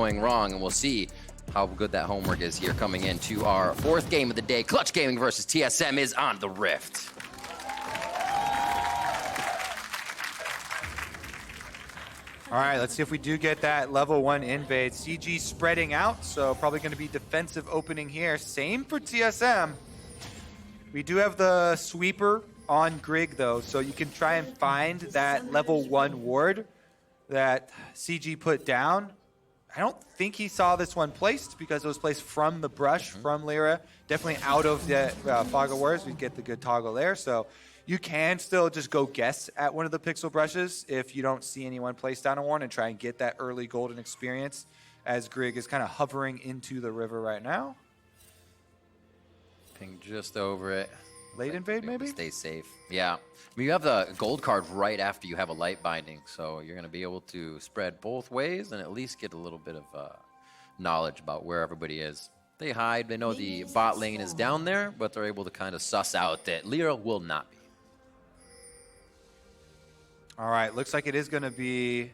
going wrong, and we'll see how good that homework is here coming into our fourth game of the day. Clutch Gaming versus TSM is on the Rift. All right, let's see if we do get that level 1 invade. CG spreading out, so probably going to be defensive opening here. Same for TSM. We do have the sweeper on Grig, though, so you can try and find that level 1 ward that CG put down. I don't think he saw this one placed because it was placed from the brush from Lira. Definitely out of the fog of wars. We get the good toggle there, so you can still just go guess at one of the pixel brushes if you don't see anyone place down a ward and try and get that early golden experience as Grig is kind of hovering into the river right now. Ping just over it. Late invade, maybe? Stay safe. Yeah. I mean, you have the gold card right after you have a light binding, so you're going to be able to spread both ways and at least get a little bit of knowledge about where everybody is. They hide. They know the bot lane is down there, but they're able to kind of suss out that Lira will not be. All right, looks like it is going to be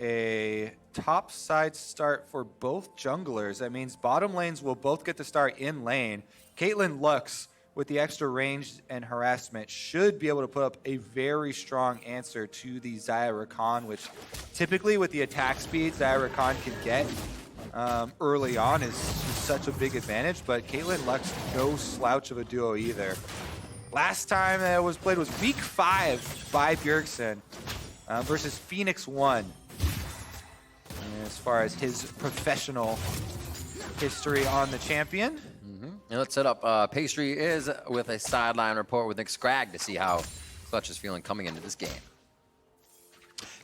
a top side start for both junglers. That means bottom lanes will both get to start in lane. Caitlyn Lux, with the extra range and harassment, should be able to put up a very strong answer to the Xayah Rakan, which typically with the attack speed Xayah Rakan can get early on is such a big advantage, but Caitlyn Lux, no slouch of a duo either. Last time that was played was week 5 by Bjergsen versus Phoenix 1. As far as his professional history on the champion. And let's set up. Pastry is with a sideline report with Nick Scragg to see how Clutch is feeling coming into this game.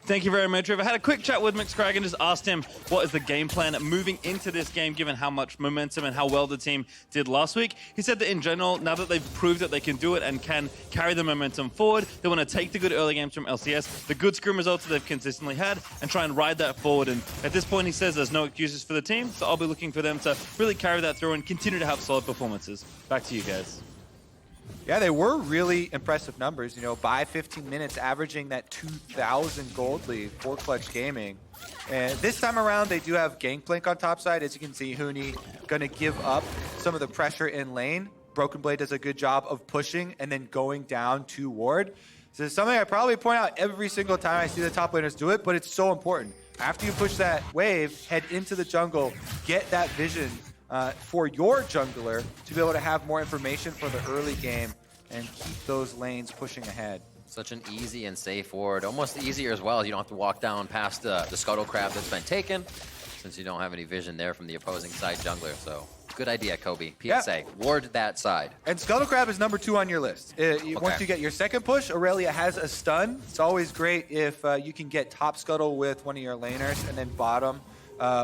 Thank you very much, Riv. I had a quick chat with McScragg and just asked him what is the game plan moving into this game, given how much momentum and how well the team did last week. He said that in general, now that they've proved that they can do it and can carry the momentum forward, they want to take the good early games from LCS, the good scrim results that they've consistently had, and try and ride that forward. And at this point, he says there's no excuses for the team, so I'll be looking for them to really carry that through and continue to have solid performances. Back to you guys. Yeah, they were really impressive numbers, you know, by 15 minutes, averaging that 2,000 gold lead for Clutch Gaming. And this time around, they do have Gangplank on top side. As you can see, Huni going to give up some of the pressure in lane. Broken Blade does a good job of pushing and then going down to ward. So it's something I probably point out every single time I see the top laners do it, but it's so important. After you push that wave, head into the jungle, get that vision for your jungler to be able to have more information for the early game and keep those lanes pushing ahead. Such an easy and safe ward. Almost easier as well. You don't have to walk down past the scuttle crab that's been taken, since you don't have any vision there from the opposing side jungler. So good idea, Kobe. PSA, ward that side. And scuttle crab is number 2 on your list. Once you get your second push, Irelia has a stun. It's always great if you can get top scuttle with one of your laners and then bottom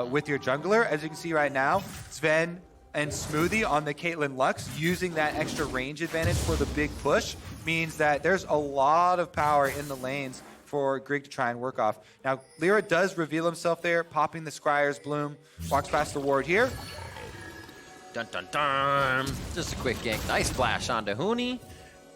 with your jungler. As you can see right now, Zven and Smoothie on the Caitlyn Lux using that extra range advantage for the big push means that there's a lot of power in the lanes for Grig to try and work off. Now, Lira does reveal himself there, popping the Scryer's Bloom, walks past the ward here. Dun dun dun! Just a quick gank. Nice flash onto Huni.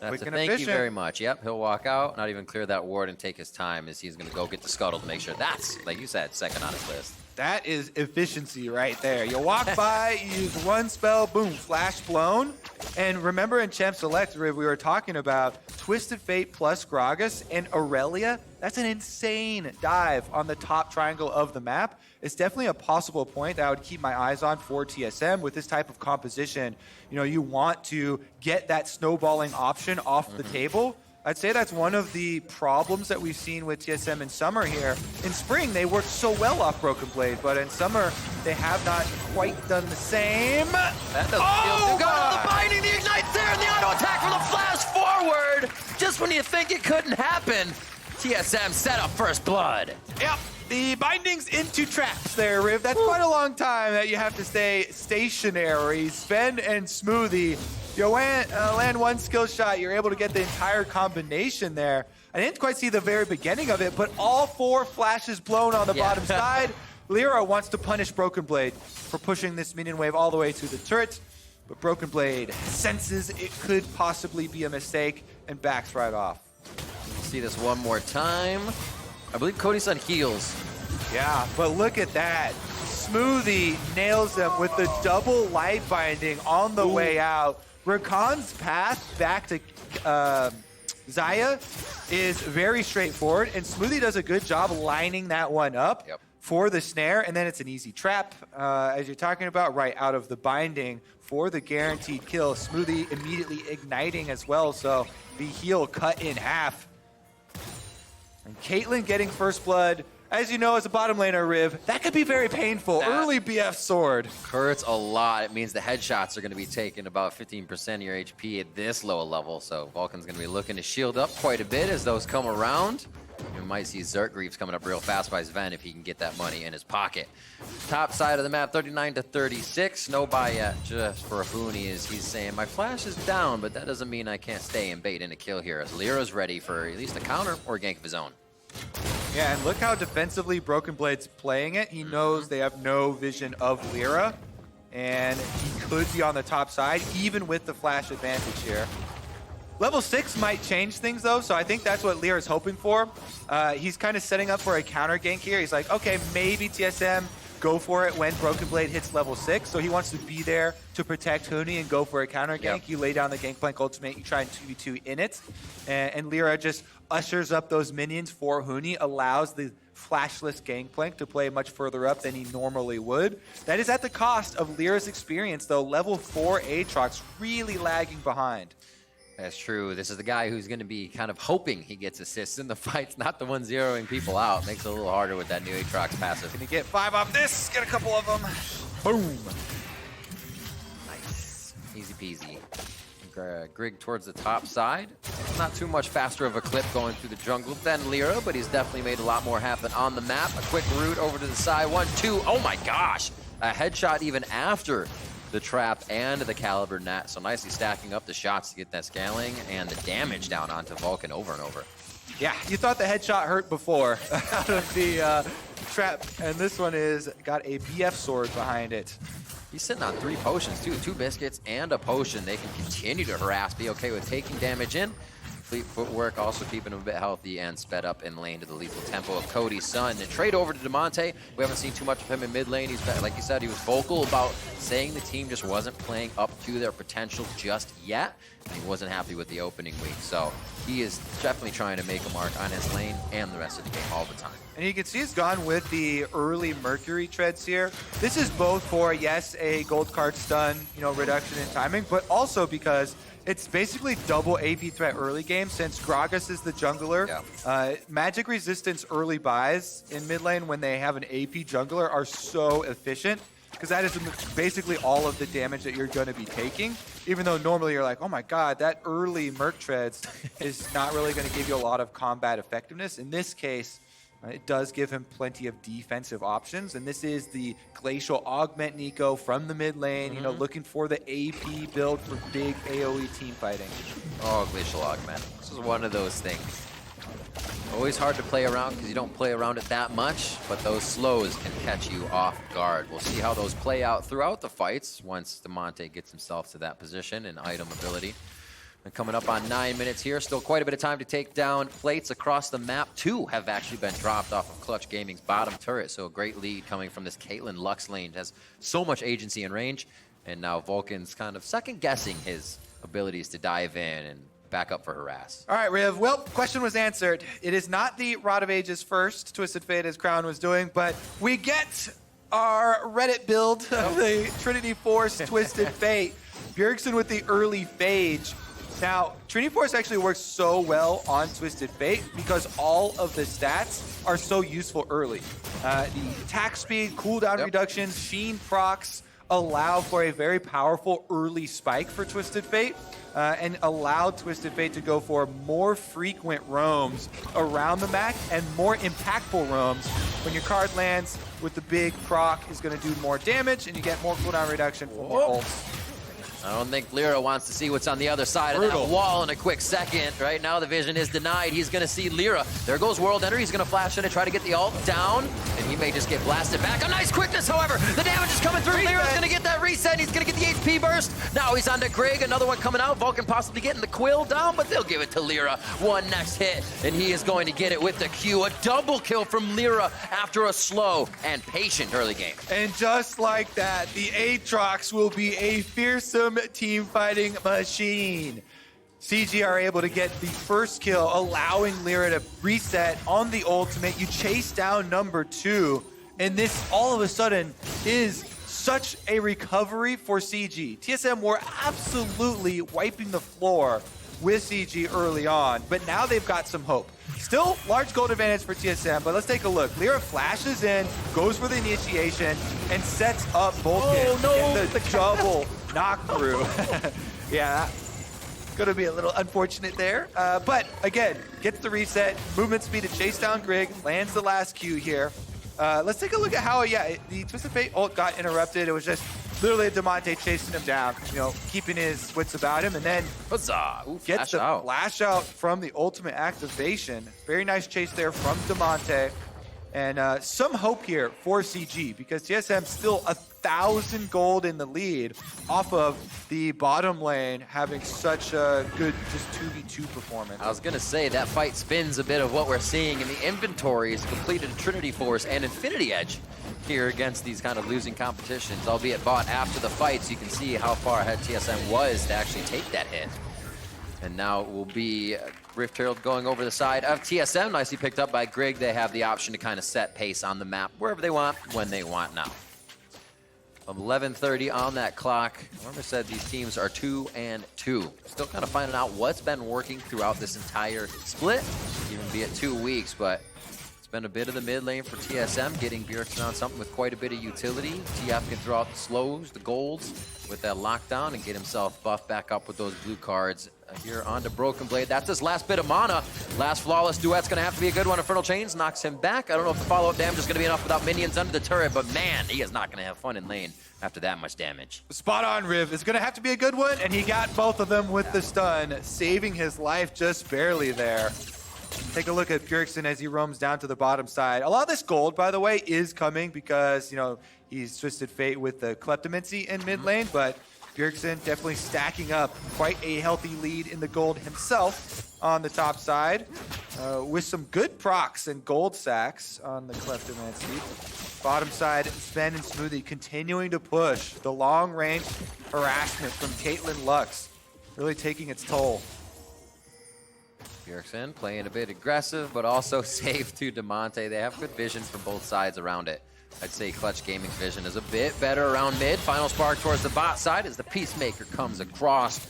That's a thank you very much. Yep, he'll walk out, not even clear that ward and take his time as he's going to go get the scuttle to make sure that's, like you said, second on his list. That is efficiency right there. You walk by, you use one spell, boom, flash blown. And remember in Champ Select, Riv, we were talking about Twisted Fate plus Gragas and Irelia. That's an insane dive on the top triangle of the map. It's definitely a possible point that I would keep my eyes on for TSM with this type of composition. You know, you want to get that snowballing option off the table. I'd say that's one of the problems that we've seen with TSM in summer here. In spring, they worked so well off Broken Blade, but in summer, they have not quite done the same. That doesn't feel too good. Oh, the binding, the ignite there, and the auto attack from the flash forward. Just when you think it couldn't happen, TSM set up first blood. Yep, the bindings into traps there, Riv. That's quite a long time that you have to stay stationary. Zven and Smoothie. You land one skill shot, you're able to get the entire combination there. I didn't quite see the very beginning of it, but all 4 flashes blown on the bottom side. Lira wants to punish Broken Blade for pushing this minion wave all the way to the turret, but Broken Blade senses it could possibly be a mistake and backs right off. We'll see this one more time. I believe Cody Sun heals. Yeah, but look at that. Smoothie nails them with the double light binding on the way out. Rakan's path back to Xayah is very straightforward, and Smoothie does a good job lining that one up for the snare, and then it's an easy trap, as you're talking about, right out of the binding for the guaranteed kill. Smoothie immediately igniting as well, so the heal cut in half. And Caitlyn getting first blood. As you know, as a bottom laner, Riv, that could be very painful. Early BF sword. Hurts a lot. It means the headshots are going to be taking about 15% of your HP at this low level. So Vulcan's going to be looking to shield up quite a bit as those come around. You might see Zertgreaves coming up real fast by Zven if he can get that money in his pocket. Top side of the map, 39 to 36. No buy yet just for Huni as he's saying, my flash is down, but that doesn't mean I can't stay and bait in a kill here as Lira's ready for at least a counter or a gank of his own. Yeah, and look how defensively Broken Blade's playing it. He knows they have no vision of Lira, and he could be on the top side, even with the flash advantage here. Level 6 might change things, though, so I think that's what Lira's hoping for. He's kind of setting up for a counter gank here. He's like, okay, maybe TSM go for it when Broken Blade hits level 6, so he wants to be there to protect Huni and go for a counter gank. You lay down the Gangplank ultimate, you try and 2v2 in it, and Lira just ushers up those minions for Huni, allows the flashless Gangplank to play much further up than he normally would. That is at the cost of Lira's experience, though. Level 4 Aatrox really lagging behind. That's true. This is the guy who's going to be kind of hoping he gets assists in the fights, not the one zeroing people out. Makes it a little harder with that new Aatrox passive. Can he get 5 off this? Get a couple of them. Boom. Nice. Easy peasy. Grig towards the top side. Not too much faster of a clip going through the jungle than Lira, but he's definitely made a lot more happen on the map. A quick route over to the side. 1, 2. Oh my gosh. A headshot even after the trap and the caliber net, so nicely stacking up the shots to get that scaling and the damage down onto Vulcan over and over. Yeah, you thought the headshot hurt before out of the trap, and this one is got a BF sword behind it. He's sitting on 3 potions too, 2 biscuits and a potion. They can continue to harass, be okay with taking damage in. Fleet footwork also keeping him a bit healthy and sped up in lane to the lethal tempo of Cody Sun. And trade over to Damonte. We haven't seen too much of him in mid lane. He's, like you said, he was vocal about saying the team just wasn't playing up to their potential just yet. And he wasn't happy with the opening week. So he is definitely trying to make a mark on his lane and the rest of the game all the time. And you can see he's gone with the early Mercury treads here. This is both for, yes, a gold card stun, reduction in timing, but also because it's basically double AP threat early game since Gragas is the jungler. Magic resistance early buys in mid lane when they have an AP jungler are so efficient because that is basically all of the damage that you're going to be taking. Even though normally you're like, oh my god, that early Merc treads is not really going to give you a lot of combat effectiveness. In this case, it does give him plenty of defensive options, and this is the Glacial Augment Neeko from the mid lane, looking for the AP build for big AoE team fighting. Oh, Glacial Augment. This is one of those things. Always hard to play around because you don't play around it that much, but those slows can catch you off guard. We'll see how those play out throughout the fights once Damonte gets himself to that position and item ability. And coming up on 9 minutes here, still quite a bit of time to take down plates across the map. 2 have actually been dropped off of Clutch Gaming's bottom turret, so a great lead coming from this Caitlyn Lux lane. Has so much agency and range, and now Vulcan's kind of second-guessing his abilities to dive in and back up for harass. All right, Riv. Well, question was answered. It is not the Rod of Ages first Twisted Fate as Crown was doing, but we get our Reddit build of the Trinity Force Twisted Fate. Bjergsen with the early Phage. Now, Trinity Force actually works so well on Twisted Fate because all of the stats are so useful early. The attack speed, cooldown reductions, Sheen procs allow for a very powerful early spike for Twisted Fate and allow Twisted Fate to go for more frequent roams around the map and more impactful roams. When your card lands with the big proc is going to do more damage and you get more cooldown reduction for more ults. I don't think Lira wants to see what's on the other side of that wall in a quick second. Right now, the vision is denied. He's going to see Lira. There goes World Ender. He's going to flash in and try to get the ult down, and he may just get blasted back. A nice quickness, however. The damage is coming through. Lira's going to get that reset, and he's gonna get the HP burst. Now he's on to Grig, another one coming out. Vulcan possibly getting the quill down, but they'll give it to Lira. One next hit, and he is going to get it with the Q. A double kill from Lira after a slow and patient early game. And just like that, the Aatrox will be a fearsome team fighting machine. CG are able to get the first kill, allowing Lira to reset on the ultimate. You chase down number 2, and this all of a sudden is such a recovery for CG. TSM were absolutely wiping the floor with CG early on, but now they've got some hope. Still large gold advantage for TSM, but let's take a look. Lira flashes in, goes for the initiation, and sets up Vulcan. Oh, no. In the double knock through. Yeah, gonna be a little unfortunate there. But again, gets the reset, movement speed to chase down Grig, lands the last Q here. Let's take a look at how, the Twisted Fate ult got interrupted. It was just literally Damonte chasing him down, keeping his wits about him, and then Huzzah! Ooh, gets the flash out from the ultimate activation. Very nice chase there from Damonte. And some hope here for CG, because TSM still 1,000 gold in the lead off of the bottom lane having such a good just 2v2 performance. I was going to say, that fight spins a bit of what we're seeing in the inventories, completed Trinity Force and Infinity Edge here against these kind of losing competitions, albeit bought after the fight, so you can see how far ahead TSM was to actually take that hit. And now it will be Rift Herald going over the side of TSM, nicely picked up by Grig. They have the option to kind of set pace on the map wherever they want, when they want now. 11:30 on that clock. Remember, said these teams are 2-2. Still kind of finding out what's been working throughout this entire split, even be it 2 weeks, but it's been a bit of the mid lane for TSM, getting Bjergsen on something with quite a bit of utility. TF can throw out the slows, the golds with that lockdown and get himself buffed back up with those blue cards. Here on to Broken Blade. That's his last bit of mana. Last flawless duet's gonna have to be a good one. Infernal Chains knocks him back. I don't know if the follow-up damage is gonna be enough without minions under the turret, but man, he is not gonna have fun in lane after that much damage. Spot on, Riv. It's gonna have to be a good one, and he got both of them with the stun, saving his life just barely there. Take a look at Bjergsen as he roams down to the bottom side. A lot of this gold, by the way, is coming because, he's Twisted Fate with the Kleptomancy in mid lane, but Bjergsen definitely stacking up quite a healthy lead in the gold himself on the top side, with some good procs and gold sacks on the Kleptomancy. Bottom side, Zven and Smoothie continuing to push the long-range harassment from Caitlyn Lux, really taking its toll. Bjergsen playing a bit aggressive, but also safe to Damonte. They have good vision from both sides around it. I'd say Clutch Gaming's vision is a bit better around mid. Final spark towards the bot side as the Peacemaker comes across.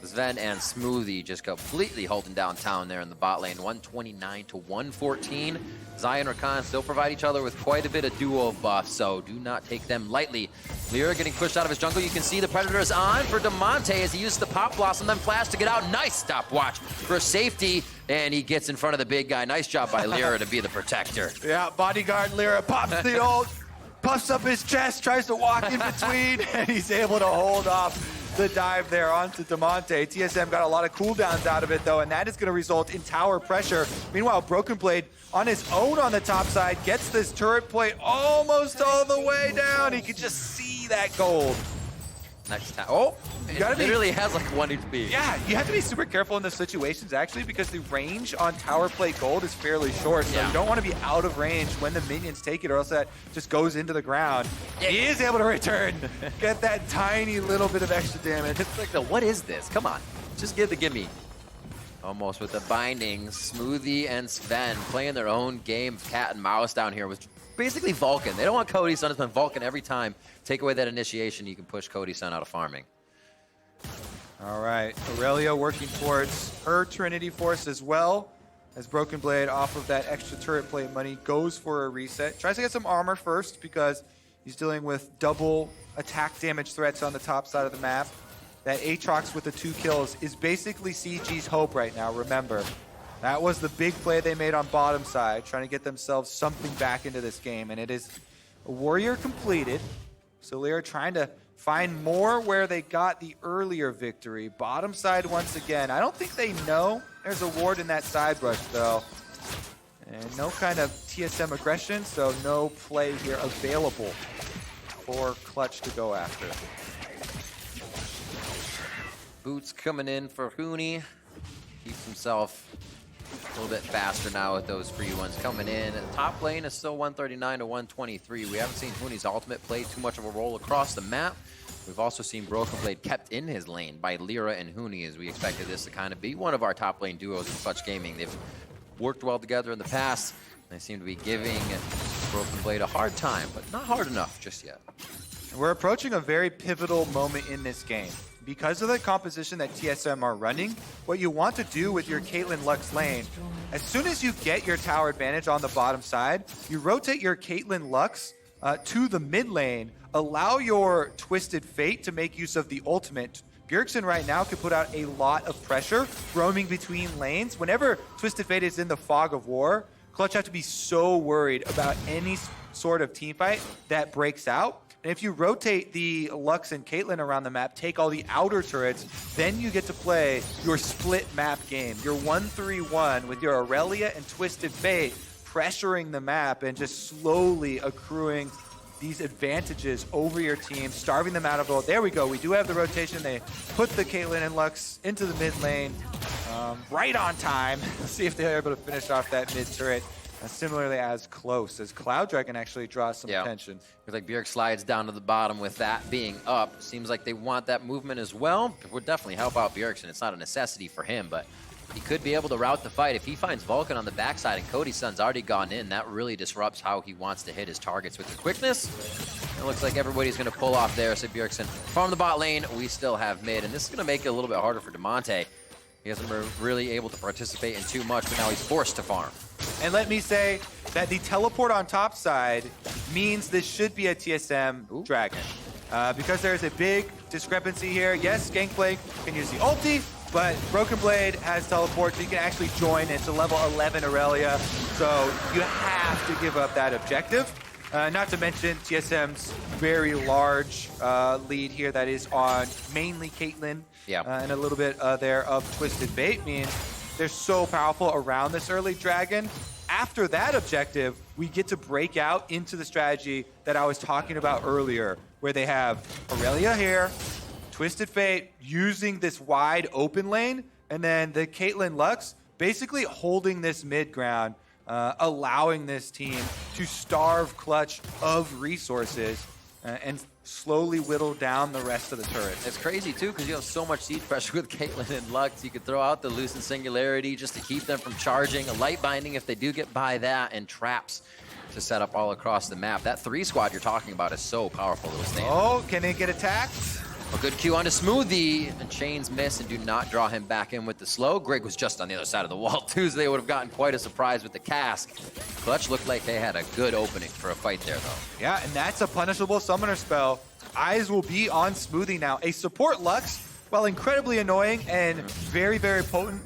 Zven and Smoothie just completely holding down town there in the bot lane. 129 to 114. Xayah and Rakan still provide each other with quite a bit of duo buff, so do not take them lightly. Lira getting pushed out of his jungle. You can see the Predator's on for Damonte as he uses the Pop Blossom, then flash to get out. Nice stopwatch for safety, and he gets in front of the big guy. Nice job by Lira to be the protector. Yeah, bodyguard Lira pops the ult, puffs up his chest, tries to walk in between, and he's able to hold off the dive there onto Damonte. TSM got a lot of cooldowns out of it, though, and that is going to result in tower pressure. Meanwhile, Broken Blade on his own on the top side gets this turret plate almost all the way down. He can just see that gold. Next time. Oh, it literally has like 1 HP. Yeah, you have to be super careful in those situations, actually, because the range on tower plate gold is fairly short, so you don't want to be out of range when the minions take it, or else that just goes into the ground. Yeah. He is able to return, get that tiny little bit of extra damage. It's like, what is this? Come on, just give the gimme. Almost with the bindings, Smoothie and Zven playing their own game of cat and mouse down here with basically Vulcan. They don't want Cody Sun, it's been Vulcan every time. Take away that initiation, you can push Cody Sun out of farming. All right, Irelia working towards her Trinity Force as well, as Broken Blade off of that extra turret plate money goes for a reset. Tries to get some armor first because he's dealing with double attack damage threats on the top side of the map. That Aatrox with the 2 kills is basically CG's hope right now, remember. That was the big play they made on bottom side, trying to get themselves something back into this game, and it is a warrior completed. So Lira trying to find more where they got the earlier victory. Bottom side once again. I don't think they know there's a ward in that side brush, though. And no kind of TSM aggression, so no play here available for Clutch to go after. Boots coming in for Huni. Keeps himself a little bit faster now with those free ones coming in. Top lane is still 139 to 123. We haven't seen Huni's ultimate play too much of a role across the map. We've also seen Broken Blade kept in his lane by Lira and Huni, as we expected this to kind of be one of our top lane duos in Clutch Gaming. They've worked well together in the past. They seem to be giving Broken Blade a hard time, but not hard enough just yet. We're approaching a very pivotal moment in this game. Because of the composition that TSM are running, what you want to do with your Caitlyn Lux lane, as soon as you get your tower advantage on the bottom side, you rotate your Caitlyn Lux to the mid lane, allow your Twisted Fate to make use of the ultimate. Bjergsen right now can put out a lot of pressure roaming between lanes. Whenever Twisted Fate is in the fog of war, Clutch have to be so worried about any sort of team fight that breaks out. And if you rotate the Lux and Caitlyn around the map, take all the outer turrets, then you get to play your split map game. Your 1-3-1 with your Irelia and Twisted Fate pressuring the map and just slowly accruing these advantages over your team, starving them out of gold. There we go. We do have the rotation. They put the Caitlyn and Lux into the mid lane right on time. Let's see if they're able to finish off that mid turret. Similarly as close as Cloud Dragon actually draws some attention. Looks like Bjerg slides down to the bottom with that being up. Seems like they want that movement as well. It would definitely help out Bjergsen. It's not a necessity for him, but he could be able to route the fight. If he finds Vulcan on the backside and Cody Sun's already gone in, that really disrupts how he wants to hit his targets with the quickness. It looks like everybody's going to pull off there, so Bjergsen from the bot lane. We still have mid, and this is going to make it a little bit harder for Damonte. He hasn't been really able to participate in too much, but now he's forced to farm. And let me say that the teleport on top side means this should be a TSM Dragon. Because there's a big discrepancy here. Yes, Gangplank can use the ulti, but Broken Blade has teleport, so you can actually join. It's a level 11 Irelia, so you have to give up that objective. Not to mention TSM's very large lead here that is on mainly Caitlyn. And a little bit there of Twisted Fate means they're so powerful around this early dragon. After that objective, we get to break out into the strategy that I was talking about earlier, where they have Irelia here, Twisted Fate using this wide open lane, and then the Caitlyn Lux basically holding this mid ground, allowing this team to starve Clutch of resources and slowly whittle down the rest of the turrets. It's crazy too, because you have so much siege pressure with Caitlyn and Lux. You could throw out the Lucent Singularity just to keep them from charging, a light binding if they do get by that, and traps to set up all across the map. That 3 squad you're talking about is so powerful, little stand. Oh, can they get attacked? A good Q onto Smoothie, and chains miss and do not draw him back in with the slow. Grig was just on the other side of the wall too, so they would have gotten quite a surprise with the cask. Clutch looked like they had a good opening for a fight there, though. Yeah, and that's a punishable summoner spell. Eyes will be on Smoothie now. A support Lux, while incredibly annoying and very, very potent,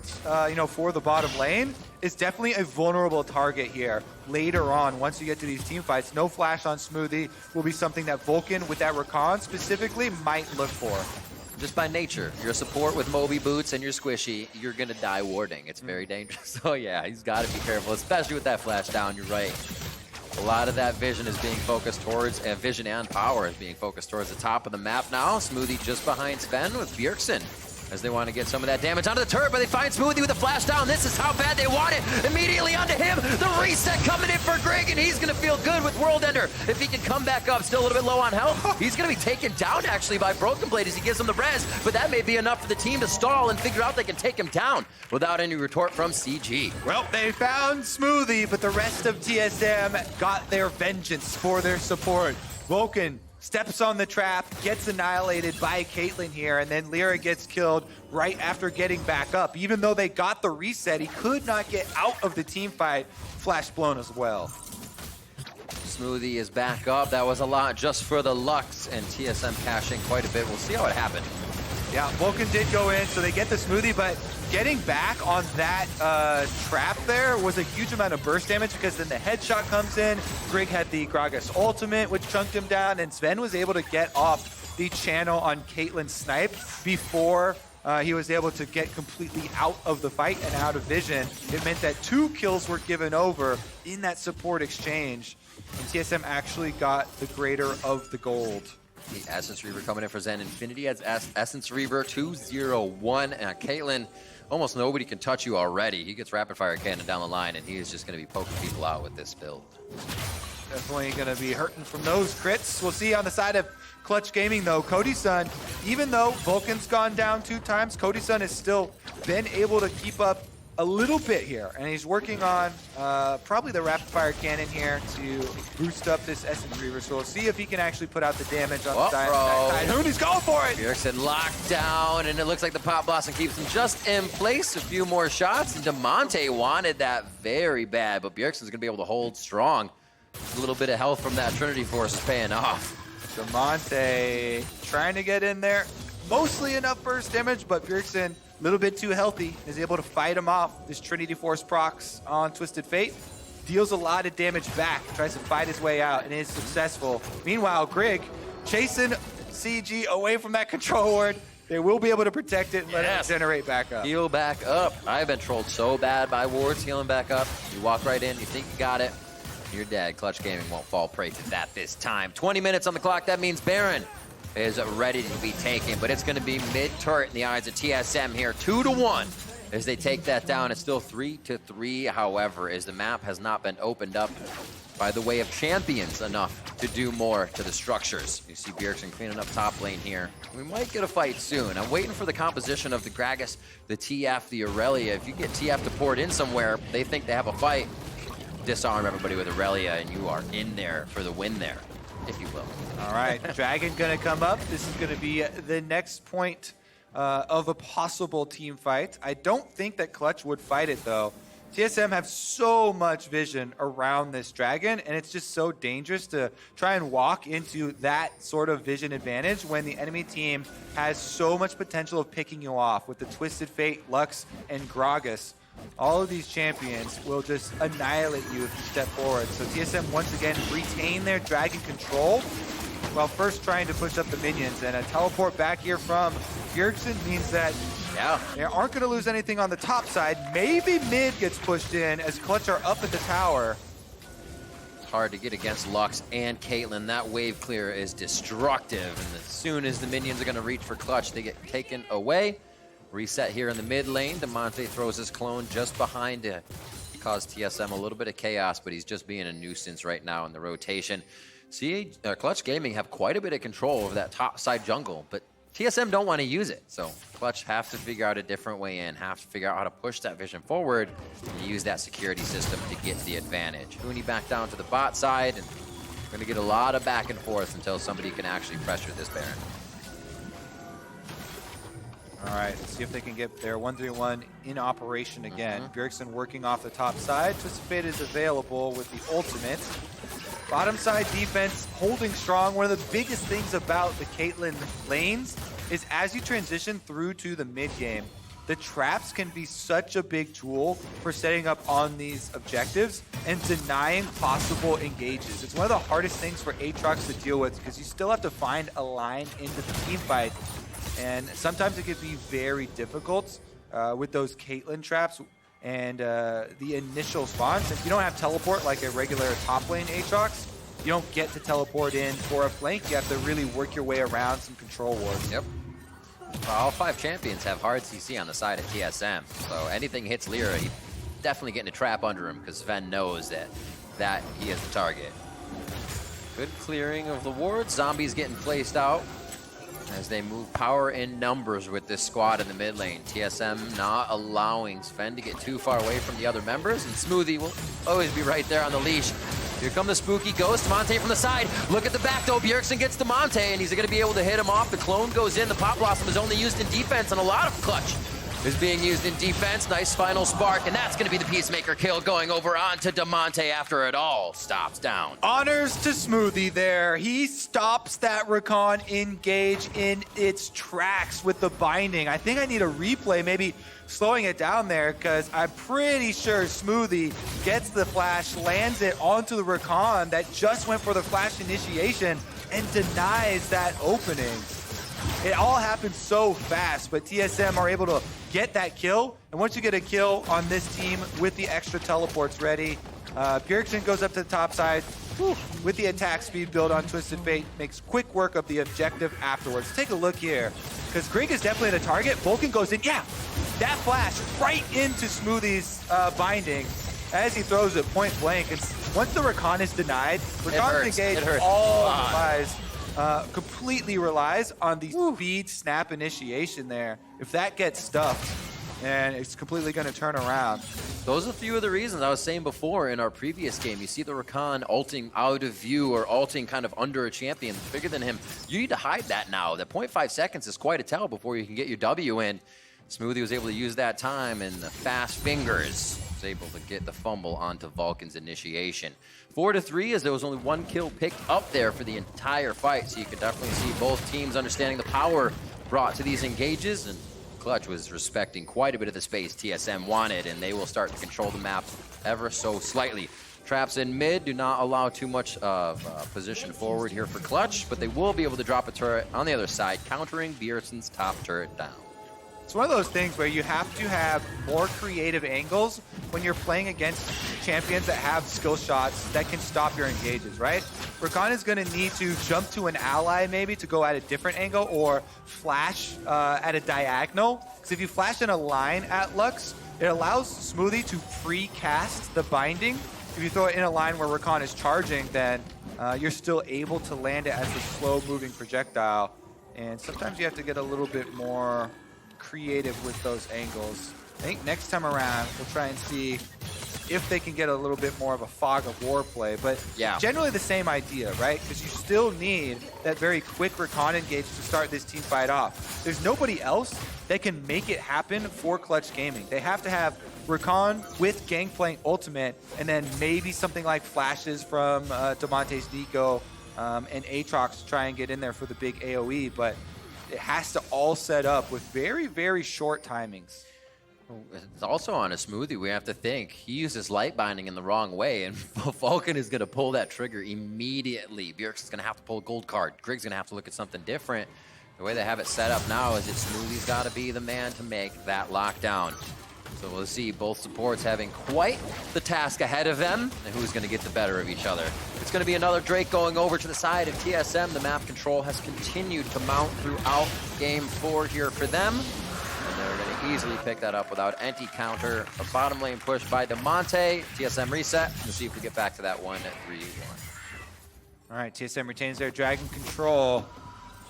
for the bottom lane, is definitely a vulnerable target here later on. Once you get to these team fights, no flash on Smoothie will be something that Vulcan, with that Rakan specifically, might look for. Just by nature, your support with Moby Boots and your Squishy, you're going to die warding. It's very dangerous. So yeah, he's got to be careful, especially with that flash down. You're right. A lot of that vision is being focused towards, vision and power is being focused towards the top of the map now. Smoothie just behind Zven with Bjergsen, as they want to get some of that damage onto the turret, but they find Smoothie with a flash down. This is how bad they want it. Immediately onto him. The reset coming in for Grig, and he's going to feel good with World Ender. If he can come back up, still a little bit low on health, he's going to be taken down, actually, by Broken Blade as he gives him the res, but that may be enough for the team to stall and figure out they can take him down without any retort from CG. Well, they found Smoothie, but the rest of TSM got their vengeance for their support. Vulcan steps on the trap, gets annihilated by Caitlyn here, and then Lira gets killed right after getting back up. Even though they got the reset, he could not get out of the team fight. Flash blown as well. Smoothie is back up. That was a lot just for the Lux, and TSM cashing quite a bit. We'll see how it happened. Yeah, Vulcan did go in, so they get the Smoothie, but getting back on that trap there was a huge amount of burst damage, because then the headshot comes in. Grig had the Gragas ultimate, which chunked him down, and Zven was able to get off the channel on Caitlyn's snipe before he was able to get completely out of the fight and out of vision. It meant that 2 kills were given over in that support exchange, and TSM actually got the greater of the gold. The Essence Reaver coming in for Zen Infinity has Essence Reaver 2-0-1. And Caitlyn, almost nobody can touch you already. He gets rapid fire cannon down the line, and he is just going to be poking people out with this build. Definitely going to be hurting from those crits. We'll see on the side of Clutch Gaming, though. Cody Sun, even though Vulcan's gone down 2 times, Cody Sun has still been able to keep up a little bit here. And he's working on probably the rapid fire cannon here to boost up this Essence Reaver. So we'll see if he can actually put out the damage on the side. Huni's going for it! Bjergsen locked down, and it looks like the Pop Blossom keeps him just in place. A few more shots, and Damonte wanted that very bad, but Bjergsen's going to be able to hold strong. A little bit of health from that Trinity Force is paying off. Damonte trying to get in there. Mostly enough burst damage, but Bjergsen a little bit too healthy, is able to fight him off. This Trinity Force procs on Twisted Fate. Deals a lot of damage back, tries to fight his way out, and is successful. Meanwhile, Grig chasing CG away from that control ward. They will be able to protect it and let it generate back up. Heal back up. I've been trolled so bad by wards healing back up. You walk right in, you think you got it. You're dead. Clutch Gaming won't fall prey to that this time. 20 minutes on the clock. That means Baron is ready to be taken, but it's going to be mid-turret in the eyes of TSM here. 2-1 as they take that down. It's still 3-3, however, as the map has not been opened up by the way of champions enough to do more to the structures. You see Bjergsen cleaning up top lane here. We might get a fight soon. I'm waiting for the composition of the Gragas, the TF, the Irelia. If you get TF to pour it in somewhere, they think they have a fight. Disarm everybody with Irelia, and you are in there for the win there, if you will. All right, Dragon gonna come up. This is gonna be the next point of a possible team fight. I don't think that Clutch would fight it, though. TSM have so much vision around this Dragon, and it's just so dangerous to try and walk into that sort of vision advantage when the enemy team has so much potential of picking you off with the Twisted Fate, Lux, and Gragas. All of these champions will just annihilate you if you step forward. So TSM once again retain their Dragon control while first trying to push up the minions. And a teleport back here from Bjergsen means that they aren't going to lose anything on the top side. Maybe mid gets pushed in as Clutch are up at the tower. Hard to get against Lux and Caitlyn. That wave clear is destructive. And as soon as the minions are going to reach for Clutch, they get taken away. Reset here in the mid lane. Damonte throws his clone just behind to cause TSM a little bit of chaos, but he's just being a nuisance right now in the rotation. Clutch Gaming have quite a bit of control over that top side jungle, but TSM don't want to use it. So Clutch have to figure out a different way in, have to figure out how to push that vision forward and use that security system to get the advantage. Huni back down to the bot side, and we're going to get a lot of back and forth until somebody can actually pressure this Baron. All right, let's see if they can get their 1-3-1 in operation again. Bjergsen working off the top side. Twisted Fate is available with the ultimate. Bottom side defense holding strong. One of the biggest things about the Caitlyn lanes is as you transition through to the mid game, the traps can be such a big tool for setting up on these objectives and denying possible engages. It's one of the hardest things for Aatrox to deal with because you still have to find a line into the team fight. And sometimes it can be very difficult with those Caitlyn traps and the initial spawns. If you don't have teleport like a regular top lane Aatrox, you don't get to teleport in for a flank. You have to really work your way around some control wards. Yep. Well, all 5 champions have hard CC on the side of TSM. So anything hits Lira, he's definitely getting a trap under him because Zven knows that he is the target. Good clearing of the wards. Zombies getting placed out as they move power in numbers with this squad in the mid lane. TSM not allowing Zven to get too far away from the other members, and Smoothie will always be right there on the leash. Here come the spooky ghost. Damonte from the side. Look at the back though. Bjergsen gets Damonte, and he's going to be able to hit him off. The clone goes in. The Pop Blossom is only used in defense, and a lot of Clutch is being used in defense. Nice final spark, and that's going to be the Peacemaker kill going over onto Damonte after it all stops down. Honors to Smoothie there. He stops that Rakan engage in its tracks with the binding. I think I need a replay, maybe slowing it down there, because I'm pretty sure Smoothie gets the flash, lands it onto the Rakan that just went for the flash initiation and denies that opening. It all happened so fast, but TSM are able to get that kill. And once you get a kill on this team with the extra teleports ready, Bjergsen goes up to the top side, with the attack speed build on Twisted Fate, makes quick work of the objective afterwards. Take a look here, because Grig is definitely the target. Vulcan goes in, yeah, that flash right into Smoothie's binding as he throws it point blank. And once the Rakan is denied, Rakan's engaged all completely relies on the speed snap initiation there. If that gets stuffed, and it's completely going to turn around. Those are a few of the reasons I was saying before in our previous game. You see the Rakan ulting out of view or ulting kind of under a champion bigger than him. You need to hide that now. That 0.5 seconds is quite a tell before you can get your W in. Smoothie was able to use that time, and the fast fingers was able to get the fumble onto Vulcan's initiation. 4-3 as there was only one kill picked up there for the entire fight. So you can definitely see both teams understanding the power brought to these engages, and Clutch was respecting quite a bit of the space TSM wanted, and they will start to control the map ever so slightly. Traps in mid do not allow too much of position forward here for Clutch, but they will be able to drop a turret on the other side, countering Bjergsen's top turret down. It's one of those things where you have to have more creative angles when you're playing against champions that have skill shots that can stop your engages, right? Rakan is going to need to jump to an ally maybe to go at a different angle, or flash at a diagonal. Because if you flash in a line at Lux, it allows Smoothie to pre-cast the binding. If you throw it in a line where Rakan is charging, then you're still able to land it as a slow-moving projectile. And sometimes you have to get a little bit more creative with those angles. I think next time around we'll try and see if they can get a little bit more of a fog of war play, but yeah, generally the same idea, right? Because you still need that very quick Rakan engage to start this team fight off. There's nobody else that can make it happen for Clutch Gaming. They have to have Rakan with Gangplank ultimate, and then maybe something like flashes from Damonte's Neeko and Aatrox to try and get in there for the big AoE, but it has to all set up with very, very short timings. It's also on a Smoothie, we have to think. He uses light binding in the wrong way, and Vulcan is going to pull that trigger immediately. Bjergsen's going to have to pull a gold card. Grig's going to have to look at something different. The way they have it set up now is that Smoothie's got to be the man to make that lockdown. So we'll see both supports having quite the task ahead of them, and who's going to get the better of each other. It's going to be another Drake going over to the side of TSM. The map control has continued to mount throughout Game 4 here for them. And they're going to easily pick that up without any counter. A bottom lane push by Damonte. TSM reset. We'll see if we get back to that 1-3-1. All right, TSM retains their dragon control.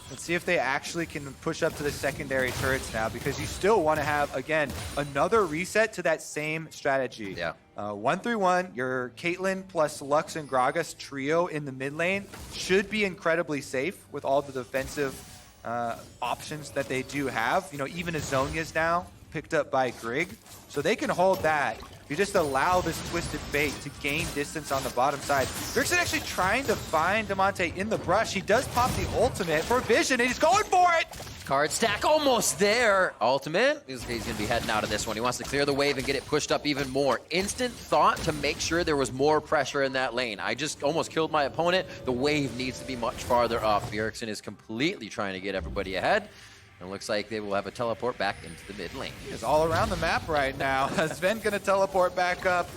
Let's see if they actually can push up to the secondary turrets now, because you still want to have, again, another reset to that same strategy. Yeah. 1-3-1, your Caitlyn plus Lux and Gragas trio in the mid lane should be incredibly safe with all the defensive options that they do have. You know, even Azonia's now picked up by Grig, so they can hold that. You just allow this Twisted Fate to gain distance on the bottom side. Bjergsen actually trying to find Damonte in the brush. He does pop the ultimate for Vision, and he's going for it! Card stack almost there. Ultimate. He's going to be heading out of this one. He wants to clear the wave and get it pushed up even more. Instant thought to make sure there was more pressure in that lane. I just almost killed my opponent. The wave needs to be much farther up. Bjergsen is completely trying to get everybody ahead. And it looks like they will have a teleport back into the mid lane. It's all around the map right now. Zven going to teleport back up.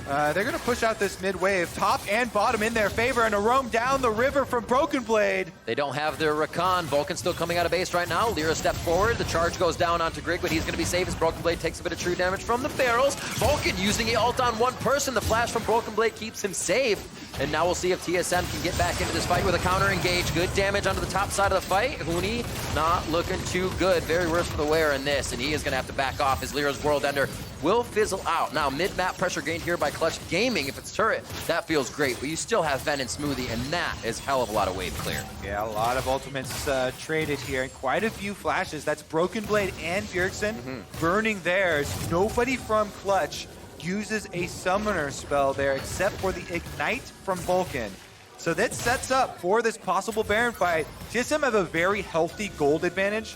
They're going to push out this mid wave, top and bottom in their favor, and a roam down the river from Broken Blade. They don't have their Rakan. Vulcan still coming out of base right now. Lira steps forward. The charge goes down onto Grig, but he's going to be safe as Broken Blade takes a bit of true damage from the barrels. Vulcan using the ult on one person. The flash from Broken Blade keeps him safe. And now we'll see if TSM can get back into this fight with a counter engage. Good damage onto the top side of the fight. Huni not looking too good. Very worse for the wear in this, and he is going to have to back off as Lira's World Ender will fizzle out. Now, mid-map pressure gained here by Clutch Gaming. If it's turret, that feels great, but you still have Zven and Smoothie, and that is hell of a lot of wave clear. Yeah, a lot of ultimates traded here, and quite a few flashes. That's Broken Blade and Bjergsen burning theirs. Nobody from Clutch uses a summoner spell there except for the Ignite from Vulcan. So that sets up for this possible Baron fight. TSM have a very healthy gold advantage,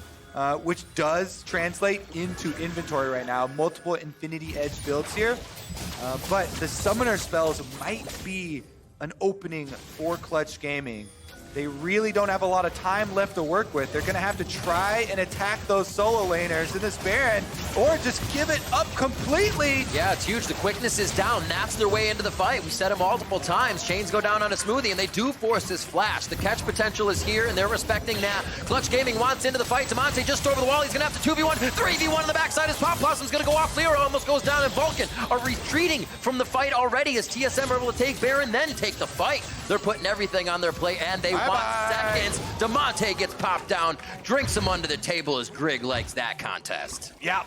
which does translate into inventory right now. Multiple Infinity Edge builds here. But the summoner spells might be an opening for Clutch Gaming. they really don't have a lot of time left to work with. They're gonna have to try and attack those solo laners in this Baron, or just give it up completely. Yeah, it's huge. The quickness is down. That's their way into the fight. We said it multiple times. Chains go down on a Smoothie, and they do force this flash. The catch potential is here, and they're respecting that. Clutch Gaming wants into the fight. Damonte just over the wall. He's gonna have to 2v1, 3v1 on the backside. His Pop Blossom's gonna go off. Lira almost goes down, and Vulcan are retreating from the fight already as TSM are able to take Baron, then take the fight. They're putting everything on their plate, and they want seconds. Damonte gets popped down, drinks him under the table as Grig likes that contest. Yeah,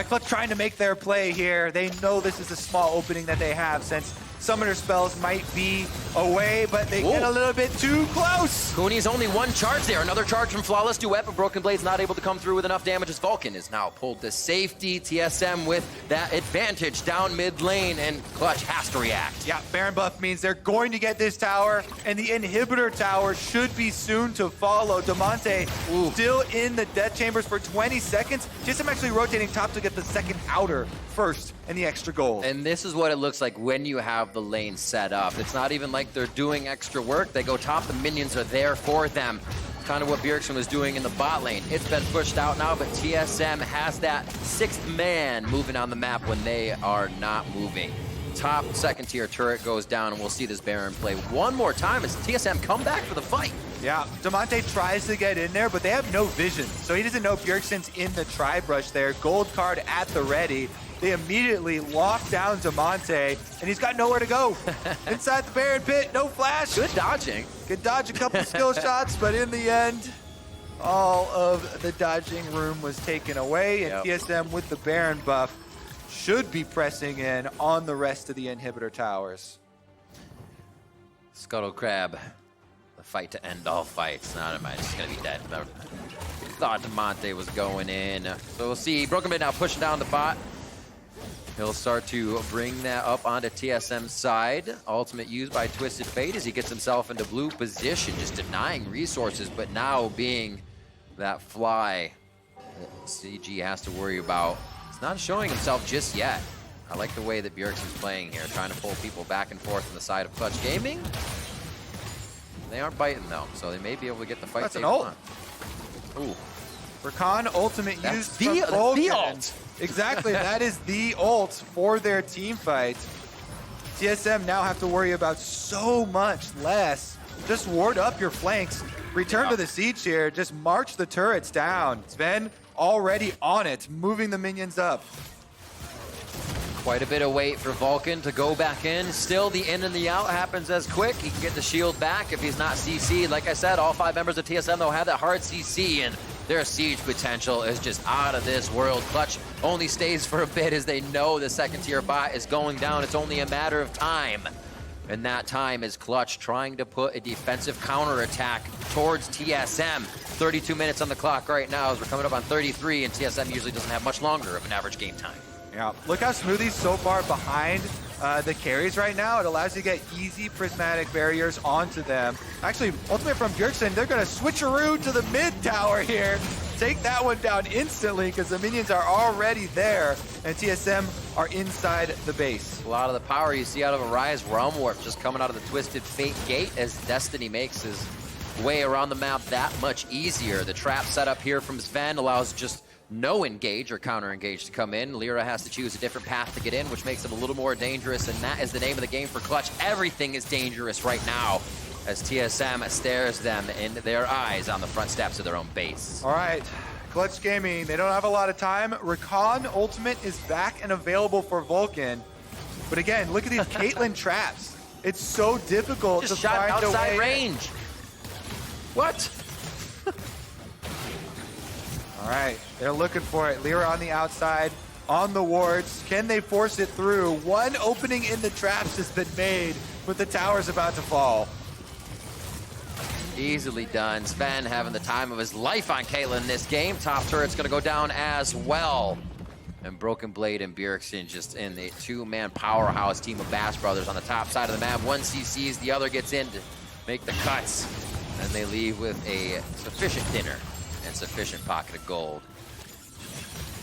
Clutch trying to make their play here. They know this is a small opening that they have since summoner spells might be away, but they get a little bit too close. Huni's only one charge there. Another charge from Flawless Duet, but Broken Blade's not able to come through with enough damage as Vulcan is now pulled to safety. TSM with that advantage down mid lane, and Clutch has to react. Yeah, Baron buff means they're going to get this tower, and the inhibitor tower should be soon to follow. Damonte still in the death chambers for 20 seconds. TSM actually rotating top to get the second outer first and the extra gold. And this is what it looks like when you have the lane set up. It's not even like they're doing extra work. They go top, the minions are there for them. Kind of what Bjergsen was doing in the bot lane. It's been pushed out now, but TSM has that sixth man moving on the map when they are not moving. Top second tier turret goes down, and we'll see this Baron play one more time as TSM come back for the fight. Yeah, Damonte tries to get in there, but they have no vision. So he doesn't know Bjergsen's in the tri-brush there. Gold card at the ready. They immediately lock down Damonte, and he's got nowhere to go. Inside the Baron pit, no flash. Good dodging. Could dodge a couple skill shots, but in the end, all of the dodging room was taken away, and TSM with the Baron buff should be pressing in on the rest of the inhibitor towers. Scuttle Crab, the fight to end all fights. Not am I just gonna be dead. Thought Damonte was going in. So we'll see. Broken Blade now pushing down the bot. He'll start to bring that up onto TSM's side. Ultimate used by Twisted Fate as he gets himself into blue position, just denying resources, but now being that fly that CG has to worry about. It's not showing himself just yet. I like the way that Bjergsen's playing here, trying to pull people back and forth on the side of Clutch Gaming. They aren't biting though, so they may be able to get the fight. That's they an ult. want. Ooh. Rakan ultimate That's used the from Vulcan. ult. Exactly, that is the ult for their team fight. TSM now have to worry about so much less. Just ward up your flanks, return to the siege here, just march the turrets down. Zven already on it, moving the minions up. Quite a bit of weight for Vulcan to go back in. Still, the in and the out happens as quick. He can get the shield back if he's not CC'd. Like I said, all 5 members of TSM, though, have that hard CC, and their siege potential is just out of this world. Clutch only stays for a bit as they know the second tier bot is going down. It's only a matter of time. And that time is Clutch trying to put a defensive counterattack towards TSM. 32 minutes on the clock right now as we're coming up on 33, and TSM usually doesn't have much longer of an average game time. Yeah, look how Smoothie's so far behind the carries right now. It allows you to get easy prismatic barriers onto them. Actually, ultimate from Bjergsen, they're going to switcheroo to the mid tower here. Take that one down instantly because the minions are already there, and TSM are inside the base. A lot of the power you see out of Ari's Realm Warp just coming out of the Twisted Fate gate as Destiny makes his way around the map that much easier. The trap set up here from Zven allows just no engage or counter engage to come in. Lira has to choose a different path to get in, which makes him a little more dangerous, and that is the name of the game for Clutch. Everything is dangerous right now as TSM stares them in their eyes on the front steps of their own base. All right, Clutch Gaming, they don't have a lot of time. Rakan ultimate is back and available for Vulcan. But again, look at these Caitlyn traps. It's so difficult Just to shot find outside a way. range. What? All right, they're looking for it. Lira on the outside, on the wards. Can they force it through? One opening in the traps has been made, but the tower's about to fall. Easily done. Zven having the time of his life on Caitlyn this game. Top turret's gonna go down as well. And Broken Blade and Bjergsen just in the 2-man powerhouse team of Bass Brothers on the top side of the map. One CCs, the other gets in to make the cuts. And they leave with a sufficient dinner and sufficient pocket of gold.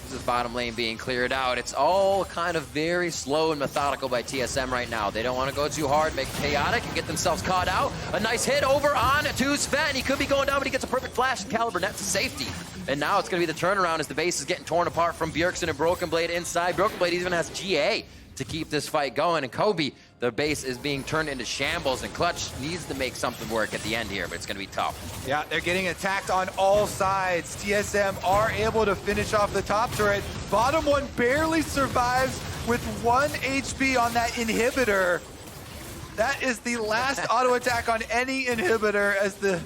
This is bottom lane being cleared out. It's all kind of very slow and methodical by TSM right now. They don't want to go too hard, make it chaotic, and get themselves caught out. A nice hit over on to Zven. He could be going down, but he gets a perfect flash and Caliber net to safety. And now it's going to be the turnaround as the base is getting torn apart from Bjergsen and Broken Blade inside. Broken Blade even has GA to keep this fight going. And Kobe, the base is being turned into shambles, and Clutch needs to make something work at the end here, but it's going to be tough. Yeah, they're getting attacked on all sides. TSM are able to finish off the top turret. Bottom one barely survives with 1 HP on that inhibitor. That is the last auto attack on any inhibitor as the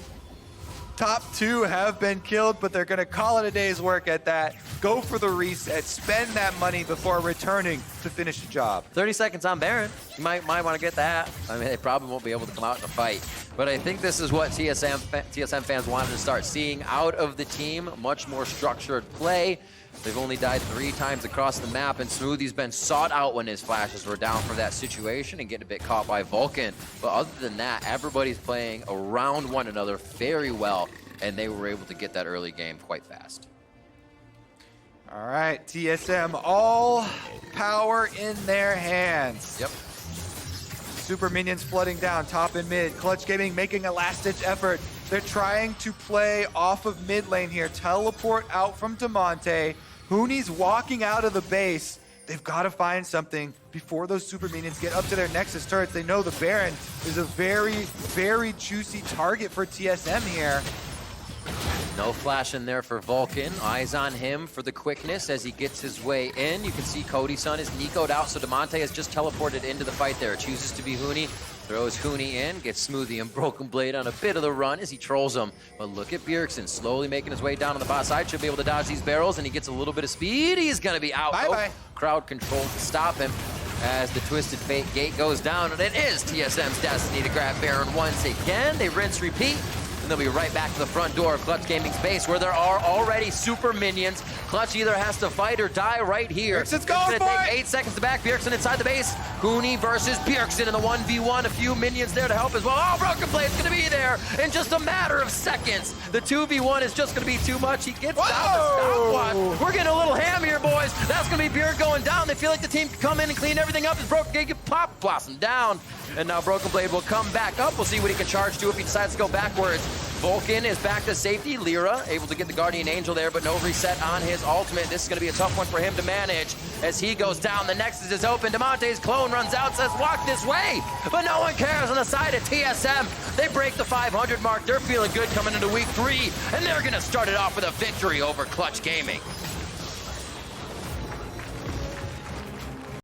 top 2 have been killed, but they're going to call it a day's work at that. Go for the reset, spend that money before returning to finish the job. 30 seconds on Baron. You might want to get that. I mean, they probably won't be able to come out in a fight. But I think this is what TSM fans wanted to start seeing out of the team. Much more structured play. They've only died 3 times across the map, and Smoothie's been sought out when his flashes were down for that situation and getting a bit caught by Vulcan. But other than that, everybody's playing around one another very well, and they were able to get that early game quite fast. All right, TSM, all power in their hands. Yep. Super minions flooding down top and mid. Clutch Gaming making a last-ditch effort. They're trying to play off of mid lane here. Teleport out from Damonte. Huni's walking out of the base. They've got to find something before those super minions get up to their Nexus turrets. They know the Baron is a very, very juicy target for TSM here. No flash in there for Vulcan. Eyes on him for the quickness as he gets his way in. You can see Cody Sun is Neeko'd out, so Damonte has just teleported into the fight there. Chooses to be Huni. Throws Huni in, gets Smoothie and Broken Blade on a bit of the run as he trolls him. But look at Bjergsen slowly making his way down on the bot side. Should be able to dodge these barrels, and he gets a little bit of speed. He's going to be out. Bye-bye. Crowd control to stop him as the Twisted Fate gate goes down. And it is TSM's destiny to grab Baron once again. They rinse, repeat. And they'll be right back to the front door of Clutch Gaming's base where there are already super minions. Clutch either has to fight or die right here. Bjergsen's going for take it! 8 seconds to back. Bjergsen inside the base. Huni versus Bjergsen in the 1v1. A few minions there to help as well. Oh, Broken Blade's going to be there in just a matter of seconds. The 2v1 is just going to be too much. He gets down the stopwatch. We're getting a little ham here, boys. That's going to be Bjerg going down. They feel like the team can come in and clean everything up as Broken Blade get pop blossom down. And now Broken Blade will come back up. We'll see what he can charge to if he decides to go backwards. Vulcan is back to safety. Lira able to get the Guardian Angel there, but no reset on his ultimate. This is going to be a tough one for him to manage as he goes down. The Nexus is open. Damonte's clone runs out, says walk this way, but no one cares on the side of TSM. They break the 500 mark. They're feeling good coming into week 3, and they're going to start it off with a victory over Clutch Gaming.